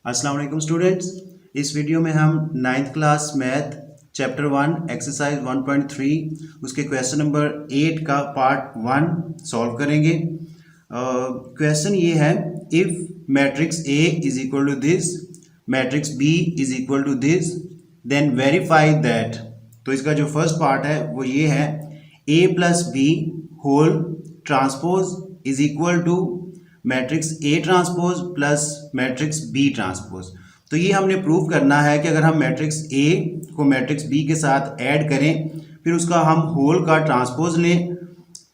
अस्सलाम वालेकुम स्टूडेंट्स। इस वीडियो में हम 9th class math chapter 1 exercise 1.3 उसके क्वेश्चन नंबर 8 का पार्ट 1 सॉल्व करेंगे। क्वेश्चन ये है, if matrix A is equal to this, matrix B is equal to this, then verify that. तो इसका जो फर्स्ट पार्ट है वो ये है, A plus B whole transpose is equal to matrix A transpose plus matrix B transpose. तो ये हमने प्रूव करना है कि अगर हम मैट्रिक्स ए को मैट्रिक्स बी के साथ ऐड करें फिर उसका हम होल का ट्रांसपोज लें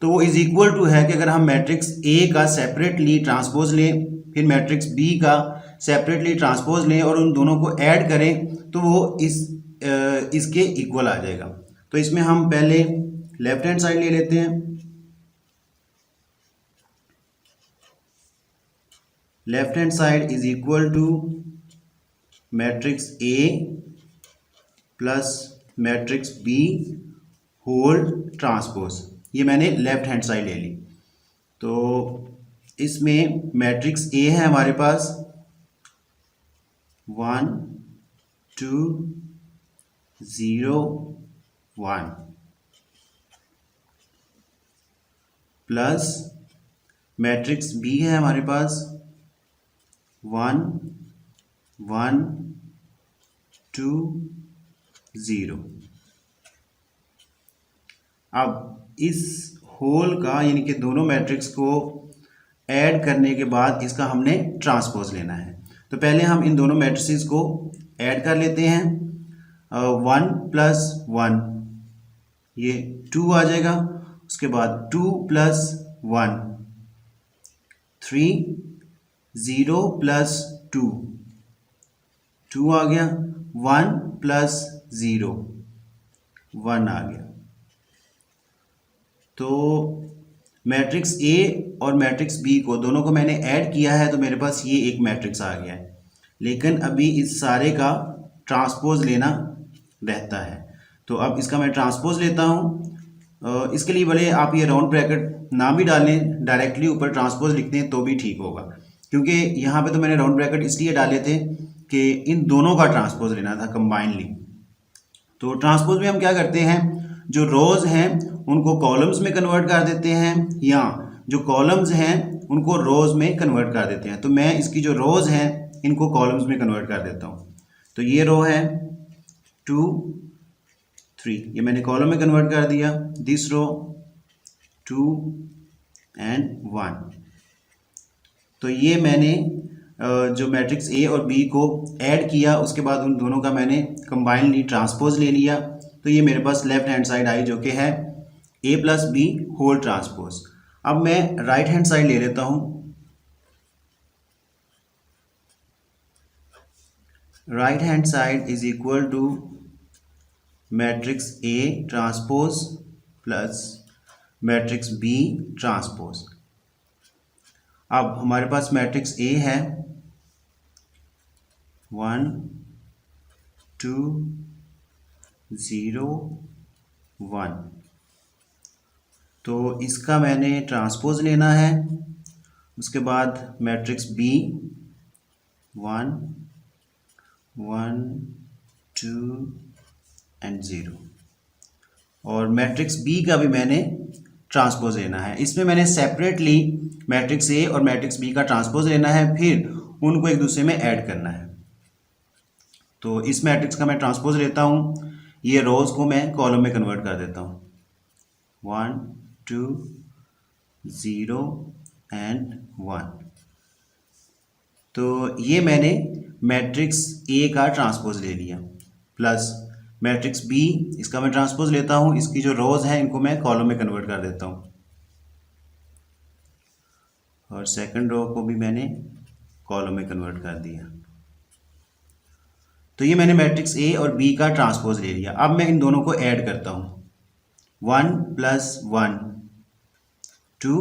तो वो इज इक्वल टू है कि अगर हम मैट्रिक्स ए का सेपरेटली ट्रांसपोज लें फिर मैट्रिक्स बी का सेपरेटली ट्रांसपोज लें और उन दोनों को ऐड करें तो वो इसके इक्वल आ जाएगा। तो इसमें हम पहले लेफ्ट हैंड साइड ले लेते हैं। Left hand side is equal to matrix A plus matrix B whole transpose. ये मैंने लेफ्ट हैंड साइड ले ली। तो इसमें मैट्रिक्स ए है हमारे पास 1 2 0 1 प्लस मैट्रिक्स बी है हमारे पास 1 1 2 0। अब इस होल का यानी कि दोनों मैट्रिक्स को ऐड करने के बाद इसका हमने ट्रांसपोज लेना है। तो पहले हम इन दोनों मैट्रिसेस को ऐड कर लेते हैं। 1 प्लस 1 ये 2 आ जाएगा, उसके बाद 2 प्लस 1 3, 0 प्लस 2 2 आ गया, 1 प्लस 0 1 आ गया। तो मैट्रिक्स ए और मैट्रिक्स बी को दोनों को मैंने ऐड किया है तो मेरे पास ये एक मैट्रिक्स आ गया है, लेकिन अभी इस सारे का ट्रांसपोज लेना रहता है। तो अब इसका मैं ट्रांसपोज लेता हूँ। इसके लिए भले आप ये राउंड ब्रैकेट ना भी डालें, डायरेक्टली ऊपर ट्रांसपोज लिखते हैं तो भी ठीक होगा, क्योंकि यहाँ पे तो मैंने राउंड ब्रैकेट इसलिए डाले थे कि इन दोनों का ट्रांसपोज लेना था कंबाइनली। तो ट्रांसपोज में हम क्या करते हैं, जो रोज हैं उनको कॉलम्स में कन्वर्ट कर देते हैं या जो कॉलम्स हैं उनको रोज में कन्वर्ट कर देते हैं। तो मैं इसकी जो रोज हैं इनको कॉलम्स में कन्वर्ट कर देता हूँ। तो ये रो है 2 3, ये मैंने कॉलम में कन्वर्ट कर दिया। This row 2 and 1। तो ये मैंने जो मैट्रिक्स ए और बी को ऐड किया उसके बाद उन दोनों का मैंने कंबाइनली ट्रांसपोज ले लिया। तो ये मेरे पास लेफ्ट हैंड साइड आई जो कि है A plus B whole transpose. अब मैं राइट हैंड साइड ले लेता हूं। Right hand side is equal to matrix A transpose plus matrix B transpose. अब हमारे पास मैट्रिक्स ए है 1 2 0 1। तो इसका मैंने ट्रांसपोज लेना है। उसके बाद मैट्रिक्स बी 1 1 2 एंड 0 और मैट्रिक्स बी का भी मैंने ट्रांसपोज लेना है। इसमें मैंने सेपरेटली मैट्रिक्स ए और मैट्रिक्स बी का ट्रांसपोज लेना है, फिर उनको एक दूसरे में ऐड करना है। तो इस मैट्रिक्स का मैं ट्रांसपोज लेता हूँ, ये रोज को मैं कॉलम में कन्वर्ट कर देता हूँ 1 2 0 एंड 1। तो ये मैंने मैट्रिक्स ए का ट्रांसपोज ले लिया प्लस मैट्रिक्स बी, इसका मैं ट्रांसपोज लेता हूँ, इसकी जो रोज हैं इनको मैं कॉलम में कन्वर्ट कर देता हूँ और सेकंड रो को भी मैंने कॉलम में कन्वर्ट कर दिया। तो ये मैंने मैट्रिक्स ए और बी का ट्रांसपोज ले लिया। अब मैं इन दोनों को ऐड करता हूँ 1 प्लस 1 2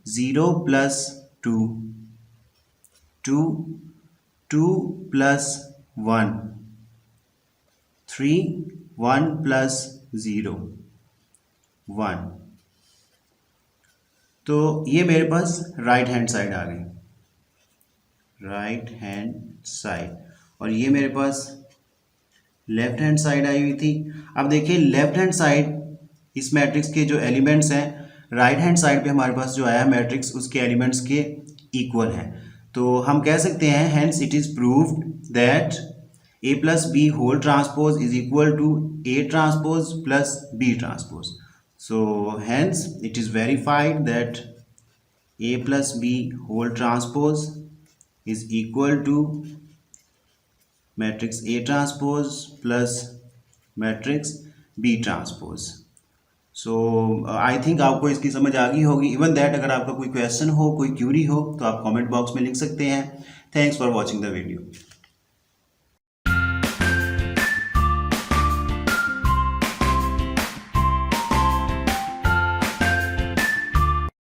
0 प्लस 2 2 2 प्लस 1 3 1 प्लस 0 1। तो ये मेरे पास राइट हैंड साइड आ गई। राइट हैंड साइड, और ये मेरे पास लेफ्ट हैंड साइड आई हुई थी। अब देखिए लेफ्ट हैंड साइड इस मैट्रिक्स के जो एलिमेंट्स हैं राइट हैंड साइड पे हमारे पास जो आया मैट्रिक्स उसके एलिमेंट्स के इक्वल हैं, तो हम कह सकते हैं hence it is proved that a plus b whole transpose is equal to a transpose plus b transpose. So hence it is verified that a plus b whole transpose is equal to matrix A transpose plus matrix B transpose. So I think आपको इसकी समझ आ गई होगी। Even that अगर आपका कोई question हो, कोई क्यूरी हो तो आप कमेंट बॉक्स में लिख सकते हैं। Thanks for watching the video.